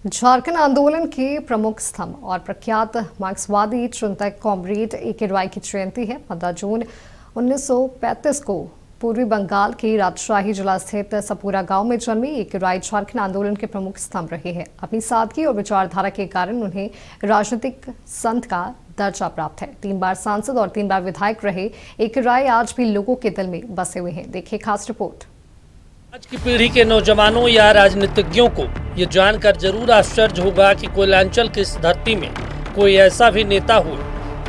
झारखंड आंदोलन के प्रमुख स्तंभ और प्रख्यात मार्क्सवादी चिंतक कॉमरेड ए.के. रॉय की जयंती है। 15 जून 1935 को पूर्वी बंगाल के राजशाही जिला स्थित सपूरा गांव में जन्मी ए.के. रॉय झारखंड आंदोलन के प्रमुख स्तंभ रहे हैं। अपनी सादगी और विचारधारा के कारण उन्हें राजनीतिक संत का दर्जा प्राप्त है। 3 बार सांसद और 3 बार विधायक रहे ए.के. रॉय आज भी लोगों के दिल में बसे हुए हैं। देखिए खास रिपोर्ट। आज की पीढ़ी के नौजवानों या राजनीतिज्ञों को ये जानकर जरूर आश्चर्य होगा कि कोयलांचल की इस धरती में कोई ऐसा भी नेता हो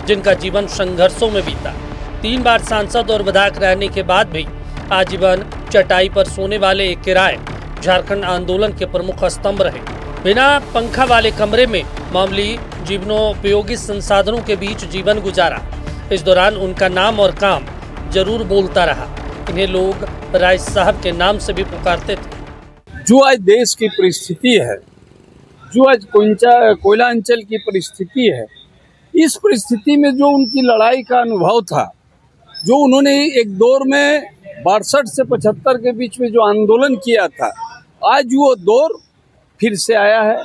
जिनका जीवन संघर्षों में बीता। 3 बार सांसद और विधायक रहने के बाद भी आजीवन चटाई पर सोने वाले ए.के. रॉय झारखंड आंदोलन के प्रमुख स्तंभ रहे। बिना पंखा वाले कमरे में मामूली जीवनोपयोगी संसाधनों के बीच जीवन गुजारा। इस दौरान उनका नाम और काम जरूर बोलता रहा। इन्हें लोग राय साहब के नाम से भी पुकारते थे। जो आज देश की परिस्थिति है, जो आज कोयलांचल की परिस्थिति है, इस परिस्थिति में जो उनकी लड़ाई का अनुभव था, जो उन्होंने एक दौर में 62 से 75 के बीच में जो आंदोलन किया था, आज वो दौर फिर से आया है।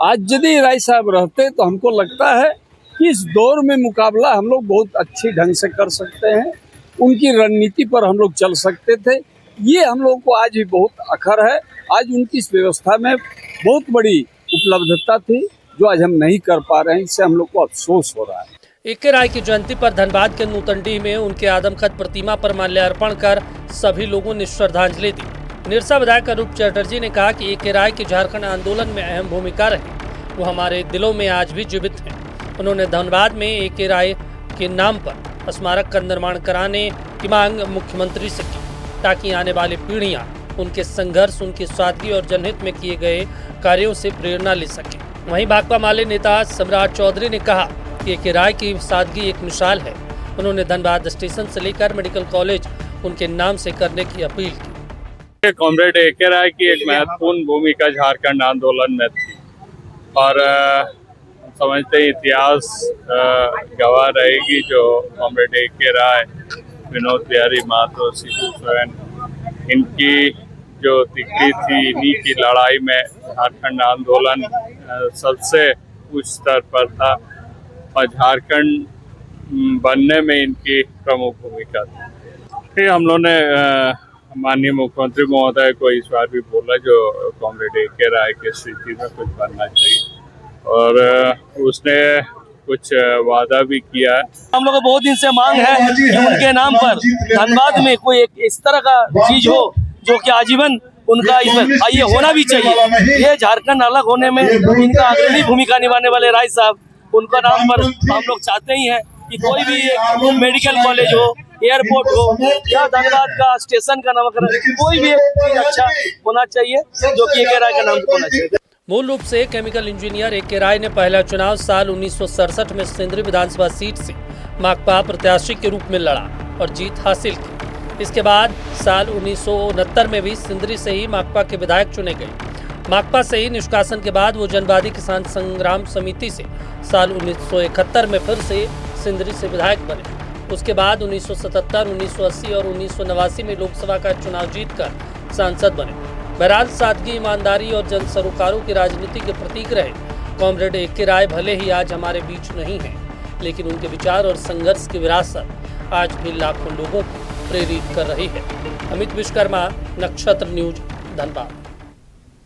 आज यदि राय साहब रहते तो हमको लगता है कि इस दौर में मुकाबला हम लोग बहुत अच्छी ढंग से कर सकते हैं। उनकी रणनीति पर हम लोग चल सकते थे। ये हम लोग को आज भी बहुत अखर है। आज उनकी इस व्यवस्था में बहुत बड़ी उपलब्धता थी जो आज हम नहीं कर पा रहे हैं। इससे हम लोग को अफसोस हो रहा है। ए.के. रॉय की जयंती पर धनबाद के नूतनडीह में उनके आदमकद प्रतिमा पर माल्यार्पण कर सभी लोगों ने श्रद्धांजलि दी। निरसा विधायक अरूप चटर्जी ने कहा कि ए.के. रॉय की झारखंड आंदोलन में अहम भूमिका रही। वो हमारे दिलों में आज भी जीवित हैं। उन्होंने धनबाद में ए.के. रॉय के नाम पर स्मारक का निर्माण कराने की मांग मुख्यमंत्री से की, ताकि आने वाली पीढ़ियां उनके संघर्ष, उनकी सादगी और जनहित में किए गए कार्यों से प्रेरणा ले सके। वहीं भाकपा माले नेता सम्राट चौधरी ने कहा कि ए.के. रॉय की सादगी एक मिसाल है। उन्होंने धनबाद स्टेशन से लेकर मेडिकल कॉलेज उनके नाम से करने की अपील की। Comrade A K. रॉय की एक महत्वपूर्ण भूमिका झारखंड आंदोलन में थी और समझते इतिहास गवाह रहेगी। जो कॉमरेड ए.के. रॉय, विनोद बिहारी महतो, शिबू सोरेन, इनकी जो तिकड़ी थी, इन्हीं की लड़ाई में झारखंड आंदोलन सबसे उच्च स्तर पर था और झारखंड बनने में इनकी प्रमुख भूमिका थी। हम लोगों ने माननीय मुख्यमंत्री महोदय को इस बार भी बोला जो कॉमरेड ए.के. रॉय की स्थिति में कुछ बनना चाहिए और उसने कुछ वादा भी किया है। हम लोग को बहुत दिन से मांग है कि उनके नाम पर धनबाद में कोई एक इस तरह का चीज हो जो कि आजीवन उनका इसमें ये होना भी चाहिए। ये झारखंड अलग होने में इनका अग्रणी भूमिका निभाने वाले राय साहब, उनका नाम पर हम लोग चाहते ही हैं कि कोई भी एक मेडिकल कॉलेज हो, एयरपोर्ट हो या धनबाद का स्टेशन का नामकरण, कोई भी एक अच्छा होना चाहिए जो कि ए.के. रॉय का नाम होना चाहिए। मूल रूप से केमिकल इंजीनियर ए.के. रॉय ने पहला चुनाव साल 1967 में सिंदरी विधानसभा सीट से माकपा प्रत्याशी के रूप में लड़ा और जीत हासिल की। इसके बाद साल 1969 में भी सिंदरी से ही माकपा के विधायक चुने गए। माकपा से ही निष्कासन के बाद वो जनवादी किसान संग्राम समिति से साल 1971 में फिर से सिंदरी से विधायक बने। उसके बाद 1977, 1980 और 1989 में लोकसभा का चुनाव जीतकर सांसद बने। बहरहाल सादगी, ईमानदारी और जन सरोकारों की राजनीति के प्रतीक रहे कॉमरेड ए.के. रॉय भले ही आज हमारे बीच नहीं हैं, लेकिन उनके विचार और संघर्ष की विरासत आज भी लाखों लोगों को प्रेरित कर रही है। अमित विश्वकर्मा, नक्षत्र न्यूज, धनबाद।